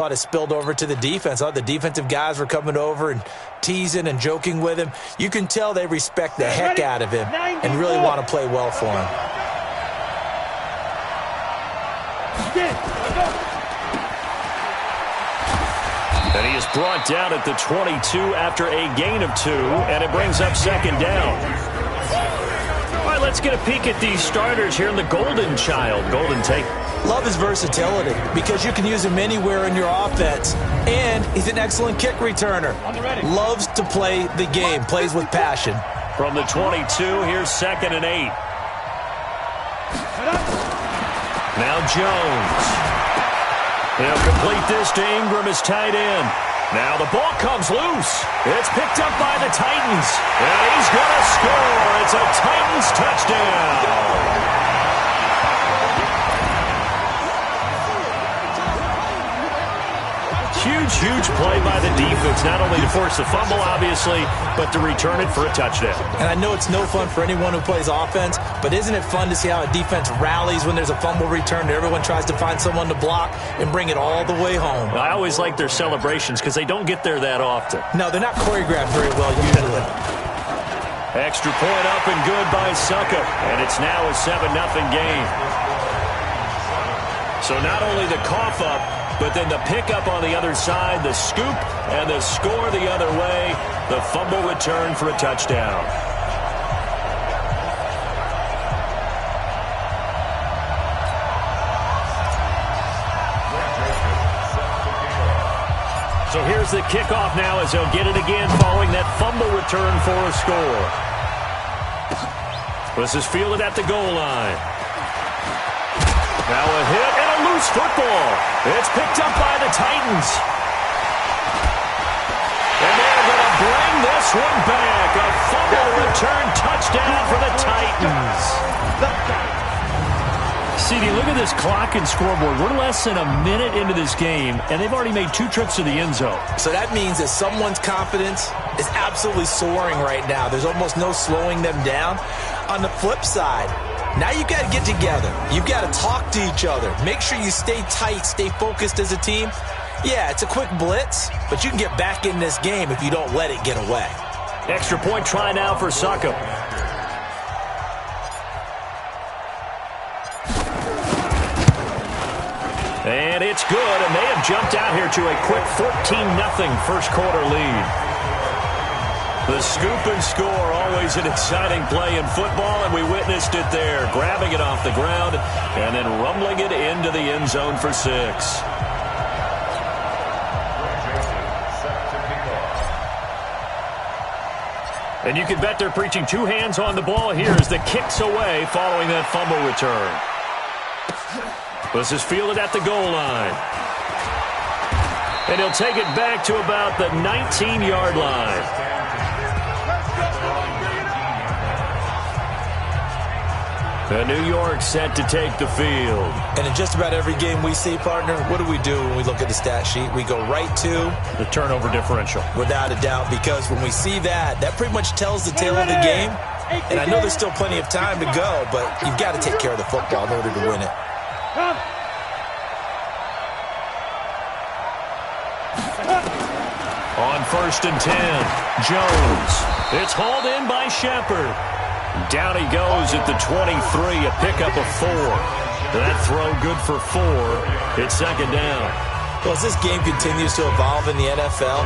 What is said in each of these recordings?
It spilled over to the defense. The defensive guys were coming over and teasing and joking with him. You can tell they respect the heck out of him and really want to play well for him. And he is brought down at the 22 after a gain of 2, and it brings up second down. All right, let's get a peek at these starters here in the Golden Child. Golden, take. Love his versatility because you can use him anywhere in your offense. And he's an excellent kick returner. Loves to play the game, plays with passion. From the 22, here's 2nd and 8. Now Jones. He'll complete this to Ingram as tight end. Now the ball comes loose. It's picked up by the Titans. And he's going to score. It's a Titans touchdown. Huge play by the defense, not only to force the fumble, obviously, but to return it for a touchdown. And I know it's no fun for anyone who plays offense, but isn't it fun to see how a defense rallies when there's a fumble return and everyone tries to find someone to block and bring it all the way home? I always like their celebrations because they don't get there that often. No, they're not choreographed very well usually. Extra point up and good by Suckup, and it's now a 7-0 game. So not only the cough up, but then the pickup on the other side, the scoop, and the score the other way. The fumble return for a touchdown. So here's the kickoff now as he'll get it again following that fumble return for a score. This is fielded at the goal line. Now a hit and a loose football. It's picked up by the Titans. And they're going to bring this one back. A fumble return touchdown for the Titans. CD, look at this clock and scoreboard. We're less than a minute into this game, and they've already made 2 trips to the end zone. So that means that someone's confidence is absolutely soaring right now. There's almost no slowing them down. On the flip side, now you've got to get together. You've got to talk to each other. Make sure you stay tight, stay focused as a team. Yeah, it's a quick blitz, but you can get back in this game if you don't let it get away. Extra point try now for Suckup. And it's good, and they have jumped out here to a quick 14-0 first quarter lead. The scoop and score, always an exciting play in football, and we witnessed it there, grabbing it off the ground and then rumbling it into the end zone for 6. And you can bet they're preaching 2 hands on the ball here as the kick's away following that fumble return. This is fielded at the goal line. And he'll take it back to about the 19-yard line. And New York set to take the field. And in just about every game we see, partner, what do we do when we look at the stat sheet? We go right to the turnover differential. Without a doubt, because when we see that, that pretty much tells the tale of the game. And I know there's still plenty of time to go, but you've got to take care of the football in order to win it. On 1st and 10, Jones. It's hauled in by Shepard. Down he goes at the 23, a pickup of 4. That throw good for 4. It's second down. Well, as this game continues to evolve in the NFL,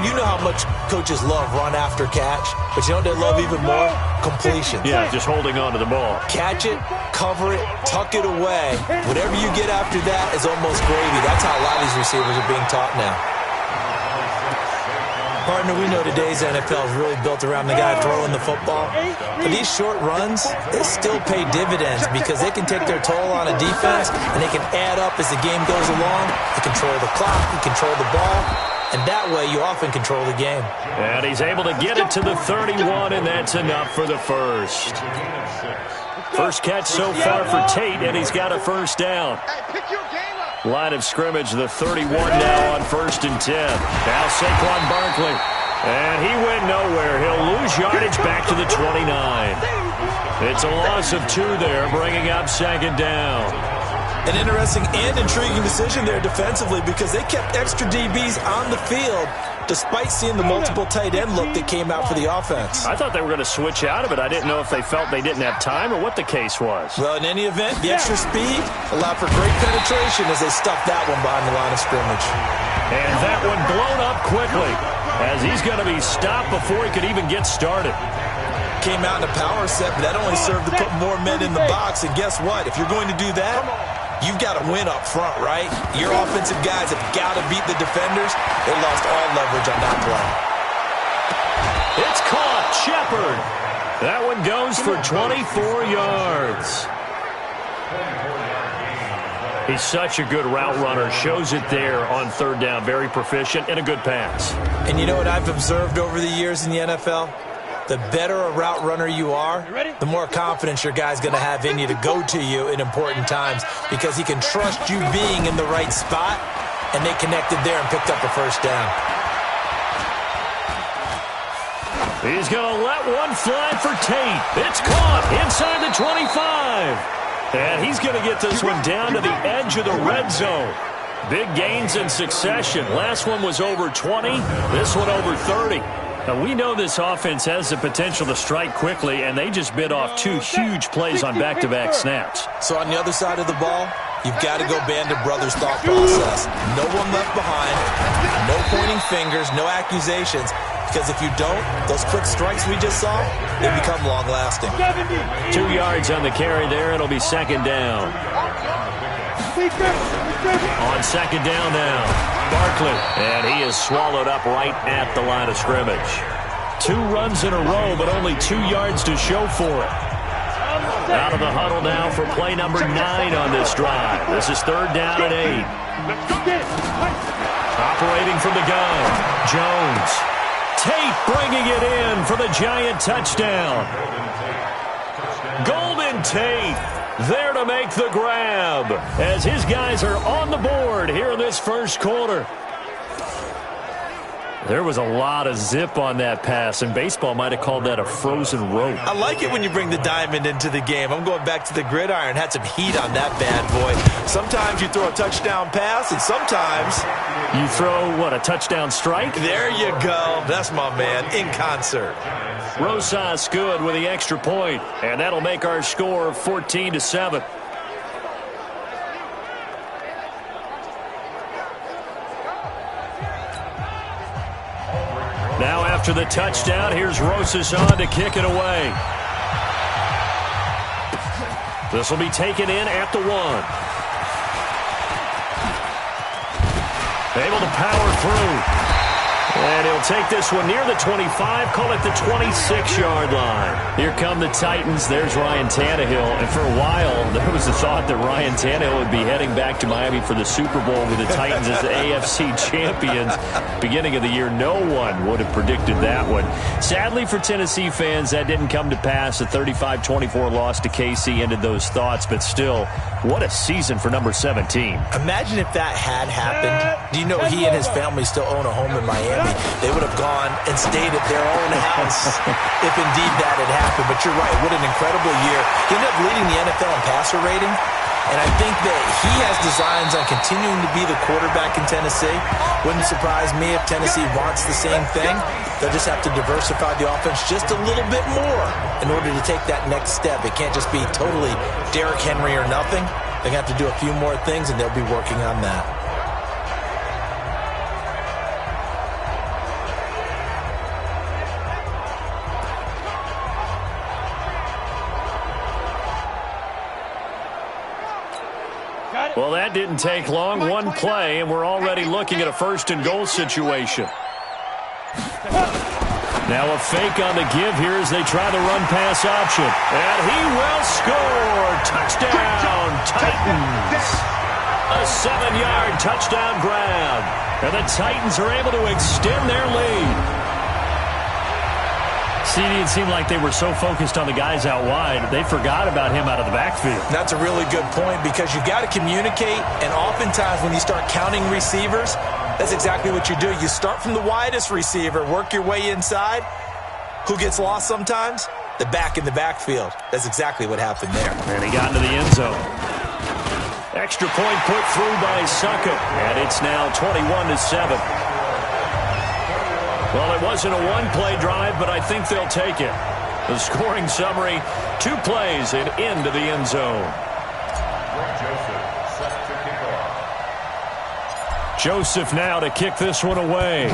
you know how much coaches love run after catch, but you know what they love even more? Completion. Yeah, just holding on to the ball. Catch it, cover it, tuck it away. Whatever you get after that is almost gravy. That's how a lot of these receivers are being taught now. Partner, we know today's NFL is really built around the guy throwing the football. But these short runs, they still pay dividends because they can take their toll on a defense and they can add up as the game goes along. You control the clock, you control the ball, and that way you often control the game. And he's able to get it to the 31, and that's enough for the first. First catch so far for Tate, and he's got a first down. Line of scrimmage, the 31 now on 1st and 10. Now Saquon Barkley. And he went nowhere. He'll lose yardage back to the 29. It's a loss of 2 there, bringing up second down. An interesting and intriguing decision there defensively because they kept extra DBs on the field despite seeing the multiple tight end look that came out for the offense. I thought they were going to switch out of it. I didn't know if they felt they didn't have time or what the case was. Well, in any event, the extra speed allowed for great penetration as they stuffed that one behind the line of scrimmage. And that one blown up quickly as he's going to be stopped before he could even get started. Came out in a power set, but that only served to put more men in the box. And guess what? If you're going to do that, you've got to win up front, right? Your offensive guys have got to beat the defenders. They lost all leverage on that play. It's caught. Shepard. That one goes for 24 yards. He's such a good route runner. Shows it there on third down. Very proficient and a good pass. And you know what I've observed over the years in the NFL? The better a route runner you are, the more confidence your guy's going to have in you to go to you in important times because he can trust you being in the right spot, and they connected there and picked up a first down. He's going to let one fly for Tate. It's caught inside the 25. And he's going to get this one down to the edge of the red zone. Big gains in succession. Last one was over 20. This one over 30. Now, we know this offense has the potential to strike quickly, and they just bit off two huge plays on back-to-back snaps. So on the other side of the ball, you've got to go Band of Brothers thought process. No one left behind, no pointing fingers, no accusations, because if you don't, those quick strikes we just saw, they become long-lasting. 2 yards on the carry there. It'll be second down. On second down now. Barkley, and he is swallowed up right at the line of scrimmage. 2 runs in a row, but only 2 yards to show for it. Out of the huddle now for play number 9 on this drive. This is third down and 8. Operating from the gun, Jones. Tate bringing it in for the Giant touchdown. Golden Tate there to make the grab as his guys are on the board here in this first quarter. There was a lot of zip on that pass, and baseball might have called that a frozen rope. I like it when you bring the diamond into the game. I'm going back to the gridiron. Had some heat on that bad boy. Sometimes you throw a touchdown pass, and sometimes you throw, what, a touchdown strike? There you go. That's my man, in concert. Rosas good with the extra point, and that'll make our score 14-7. Now after the touchdown, here's Rosas on to kick it away. This will be taken in at the 1. Able to power through. And he'll take this one near the 25, call it the 26-yard line. Here come the Titans. There's Ryan Tannehill. And for a while, there was the thought that Ryan Tannehill would be heading back to Miami for the Super Bowl with the Titans as the AFC champions. Beginning of the year, no one would have predicted that one. Sadly for Tennessee fans, that didn't come to pass. A 35-24 loss to KC ended those thoughts. But still, what a season for number 17. Imagine if that had happened. Do you know he and his family still own a home in Miami? They would have gone and stayed at their own house if indeed that had happened. But you're right, what an incredible year. He ended up leading the NFL in passer rating, and I think that he has designs on continuing to be the quarterback in Tennessee. Wouldn't surprise me if Tennessee wants the same thing. They'll just have to diversify the offense just a little bit more in order to take that next step. It can't just be totally Derrick Henry or nothing. They're going to have to do a few more things, and they'll be working on that. Well, that didn't take long. One play, and we're already looking at a first-and-goal situation. Now a fake on the give here as they try the run-pass option. And he will score. Touchdown, Titans. A 7-yard touchdown grab. And the Titans are able to extend their lead. See, it seemed like they were so focused on the guys out wide, they forgot about him out of the backfield. That's a really good point because you've got to communicate, and oftentimes when you start counting receivers, that's exactly what you do. You start from the widest receiver, work your way inside. Who gets lost sometimes? The back in the backfield. That's exactly what happened there. And he got into the end zone. Extra point put through by Suckup, and it's now 21-7. Well, it wasn't a one-play drive, but I think they'll take it. The scoring summary, 2 plays and into the end zone. Joseph now to kick this one away.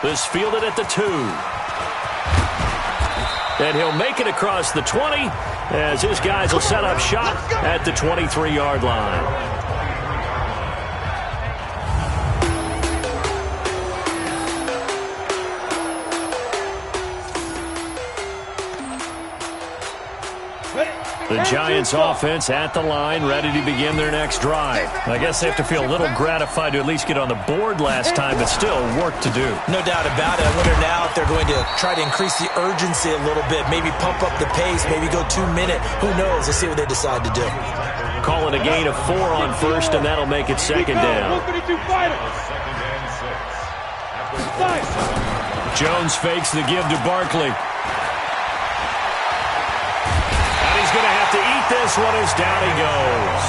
This fielded at the 2. And he'll make it across the 20 as his guys will set up shop at the 23-yard line. The Giants offense at the line, ready to begin their next drive. I guess they have to feel a little gratified to at least get on the board last time, but still work to do. No doubt about it. I wonder now if they're going to try to increase the urgency a little bit, maybe pump up the pace, maybe go 2-minute. Who knows? Let's see what they decide to do. Call it a gain of 4 on first, and that'll make it second down. Jones fakes the give to Barkley. Going to have to eat this one as down he goes.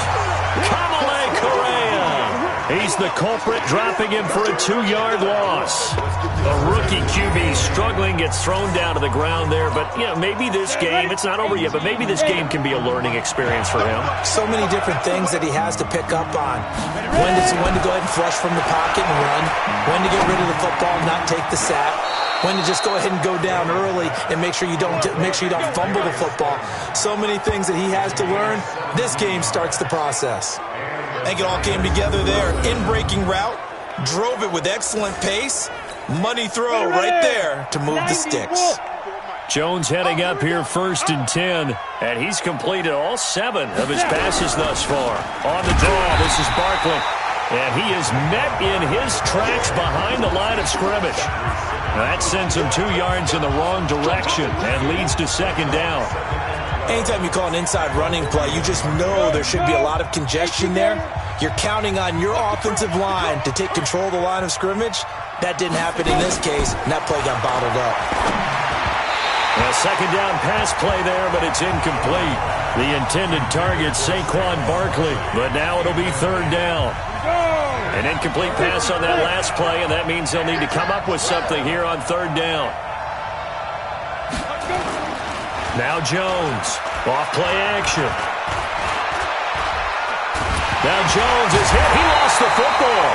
Kamale Correa. He's the culprit, dropping him for a 2-yard loss. A rookie QB struggling, gets thrown down to the ground there. But, you know, maybe this game, it's not over yet, but maybe this game can be a learning experience for him. So many different things that he has to pick up on. When to go ahead and flush from the pocket and run. When to get rid of the football and not take the sack. When to just go ahead and go down early and make sure you don't fumble the football. So many things that he has to learn. This game starts the process. I think it all came together there. In-breaking route, drove it with excellent pace. Money throw right there to move the sticks. Jones heading up here 1st and 10, and he's completed all 7 of his passes thus far. On the draw, this is Barkley, and he is met in his tracks behind the line of scrimmage. That sends him 2 yards in the wrong direction and leads to second down. Anytime you call an inside running play, you just know there should be a lot of congestion there. You're counting on your offensive line to take control of the line of scrimmage. That didn't happen in this case, and that play got bottled up. A second down pass play there, but it's incomplete. The intended target, Saquon Barkley, but now it'll be 3rd down. An incomplete pass on that last play, and that means they'll need to come up with something here on 3rd down. Now Jones, off play action. Now Jones is hit. He lost the football.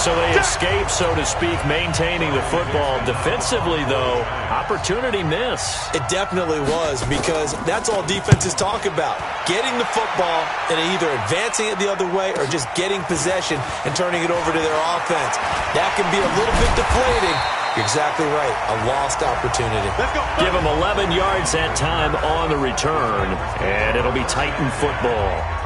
So they escape, so to speak, maintaining the football. Defensively, though, opportunity miss. It definitely was, because that's all defenses talk about. Getting the football and either advancing it the other way or just getting possession and turning it over to their offense. That can be a little bit deflating. You're exactly right. A lost opportunity. Give them 11 yards that time on the return, and it'll be Titan football.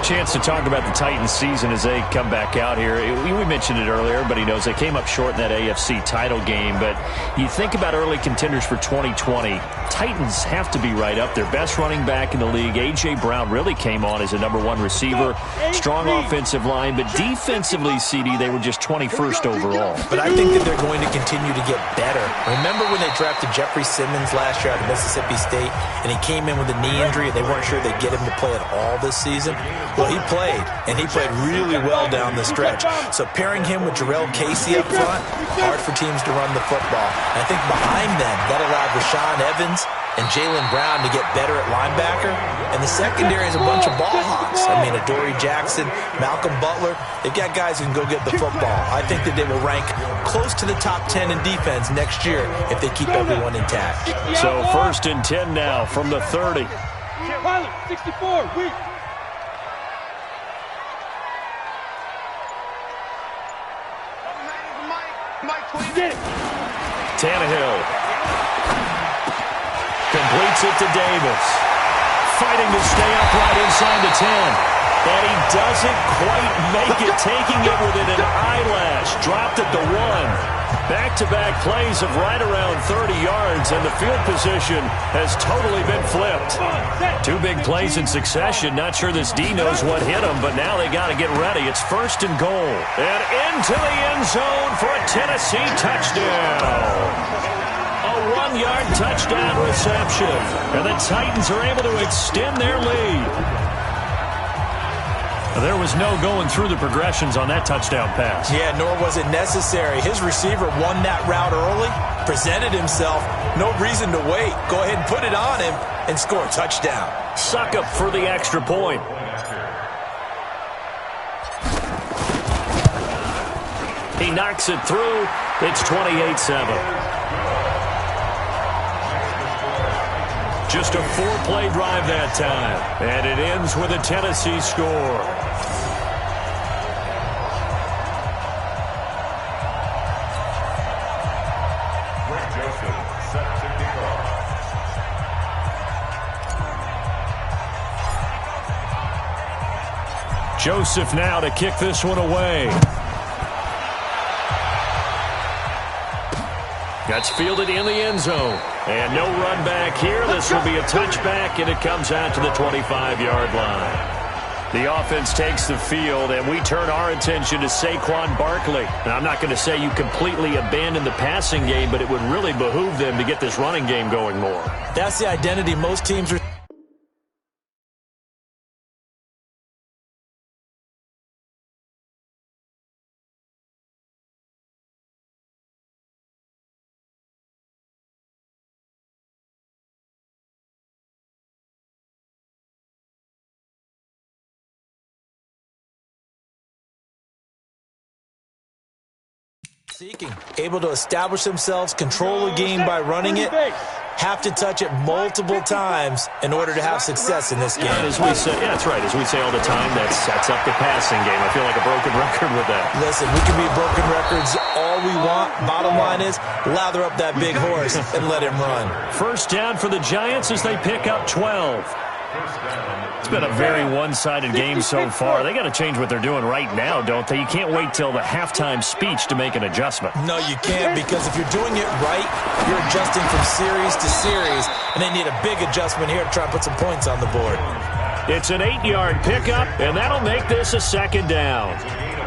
Chance to talk about the Titans season as they come back out here. We mentioned it earlier, but he knows they came up short in that AFC title game. But you think about early contenders for 2020, Titans have to be right up there. Best running back in the league. A.J. Brown really came on as a #1 receiver. Strong offensive line, but defensively, CD, they were just 21st overall. But I think that they're going to continue to get better. Remember when they drafted Jeffrey Simmons last year out of Mississippi State, and he came in with a knee injury, and they weren't sure they'd get him to play at all this season? Well, he played, and he played really well down the stretch. So pairing him with Jarrell Casey up front, hard for teams to run the football. And I think behind them, that allowed Rashaan Evans and Jaylen Brown to get better at linebacker. And the secondary is a bunch of ball hawks. I mean, Adoree Jackson, Malcolm Butler, they've got guys who can go get the football. I think that they will rank close to the top 10 in defense next year if they keep everyone intact. So 1st and 10 now from the 30. Pilot, 64, weak. Tannehill completes it to Davis. Fighting to stay upright inside the 10. And he doesn't quite make it, taking it within an eyelash. Dropped at the 1. Back-to-back plays of right around 30 yards, and the field position has totally been flipped. 2 big plays in succession. Not sure this D knows what hit him, but now they got to get ready. It's 1st and goal. And into the end zone for a Tennessee touchdown. A 1-yard touchdown reception. And the Titans are able to extend their lead. There was no going through the progressions on that touchdown pass. Yeah, nor was it necessary. His receiver won that route early, presented himself. No reason to wait. Go ahead and put it on him and score a touchdown. Suck up for the extra point. He knocks it through. It's 28-7. Just a 4-play drive that time. And it ends with a Tennessee score. Joseph now to kick this one away. That's fielded in the end zone. And no run back here. This will be a touchback, and it comes out to the 25-yard line. The offense takes the field, and we turn our attention to Saquon Barkley. Now, I'm not going to say you completely abandon the passing game, but it would really behoove them to get this running game going more. That's the identity most teams are. Seeking, able to establish themselves, control the game by running it, have to touch it multiple times in order to have success in this game. As we say, yeah, that's right. As we say all the time, that sets up the passing game. I feel like a broken record with that. Listen, we can be broken records all we want. Bottom line is, lather up that big horse and let him run. First down for the Giants as they pick up 12. It's been a very one-sided game so far. They got to change what they're doing right now, don't they? You can't wait till the halftime speech to make an adjustment. No, you can't, because if you're doing it right, you're adjusting from series to series, and they need a big adjustment here to try and put some points on the board. It's an 8-yard pickup, and that'll make this a second down.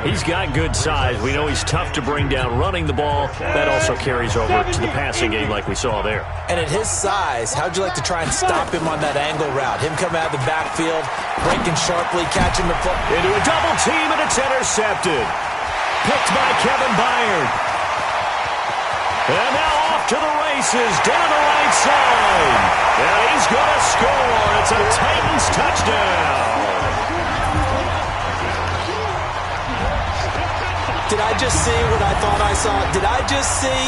He's got good size. We know he's tough to bring down running the ball. That also carries over to the passing game like we saw there. And at his size, how'd you like to try and stop him on that angle route? Him coming out of the backfield, breaking sharply, catching the foot. Into a double team, and it's intercepted. Picked by Kevin Byard. And now off to the races, down the right side. And he's going to score. It's a Titans touchdown. Did I just see what I thought I saw? Did I just see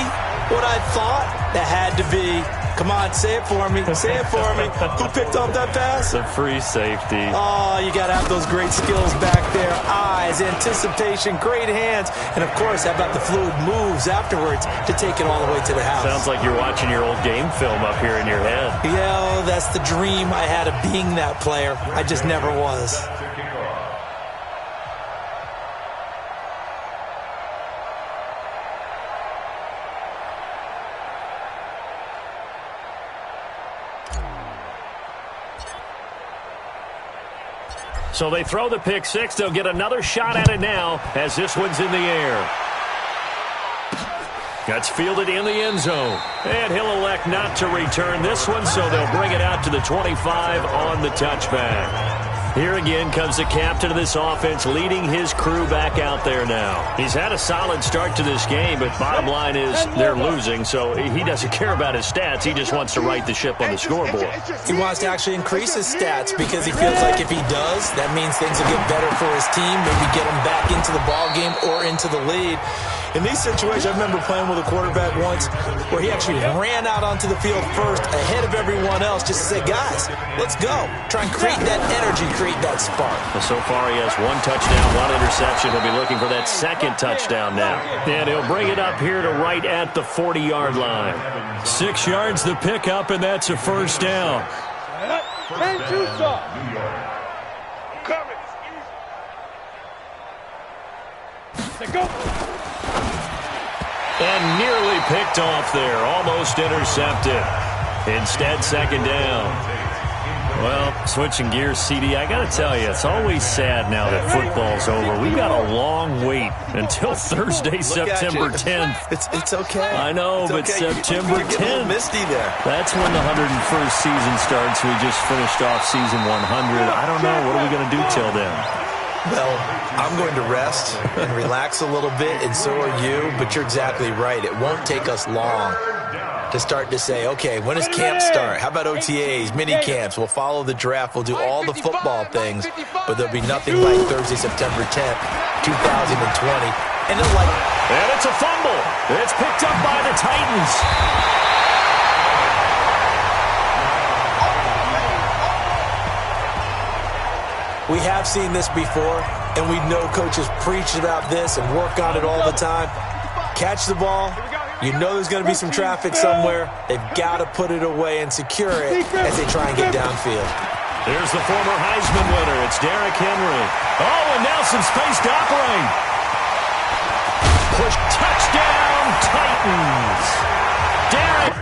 what I thought? That had to be. Come on, say it for me. Say it for me. Who picked up that pass? The free safety. Oh, you got to have those great skills back there. Eyes, anticipation, great hands. And, of course, how about the fluid moves afterwards to take it all the way to the house? Sounds like you're watching your old game film up here in your head. Yeah, that's the dream I had of being that player. I just never was. So they throw the pick six. They'll get another shot at it now as this one's in the air. That's fielded in the end zone. And he'll elect not to return this one, so they'll bring it out to the 25 on the touchback. Here again comes the captain of this offense, leading his crew back out there now. He's had a solid start to this game, but bottom line is they're losing, so he doesn't care about his stats. He just wants to right the ship on the scoreboard. He wants to actually increase his stats because he feels like if he does, that means things will get better for his team, maybe get him back into the ball game or into the lead. In these situations, I remember playing with a quarterback once where he actually ran out onto the field first ahead of everyone else just to say, guys, let's go. Try and create that energy, create that spark. Well, so far he has one touchdown, one interception. He'll be looking for that second touchdown now. And he'll bring it up here to right at the 40-yard line. 6 yards the pickup, and that's a first down. And two stop. Go. And nearly picked off there. Almost intercepted. Instead, second down. Well, switching gears, CD, I got to tell you, it's always sad now that football's over. We've got a long wait until Thursday, September 10th. It's okay. I know, but okay. September 10th. You're getting a little misty there. That's when the 101st season starts. We just finished off season 100. I don't know. What are we going to do till then? Well, I'm going to rest and relax a little bit, and so are you, but you're exactly right. It won't take us long to start to say, okay, when does camp start? How about OTAs, mini camps? We'll follow the draft. We'll do all the football things, but there'll be nothing like Thursday, September 10th, 2020. And it's a fumble. It's picked up by the Titans. We have seen this before, and we know coaches preach about this and work on it all the time. Catch the ball. You know there's going to be some traffic somewhere. They've got to put it away and secure it as they try and get downfield. Here's the former Heisman winner. It's Derrick Henry. Oh, and now some space to operate. Push, touchdown, Titans. Derrick.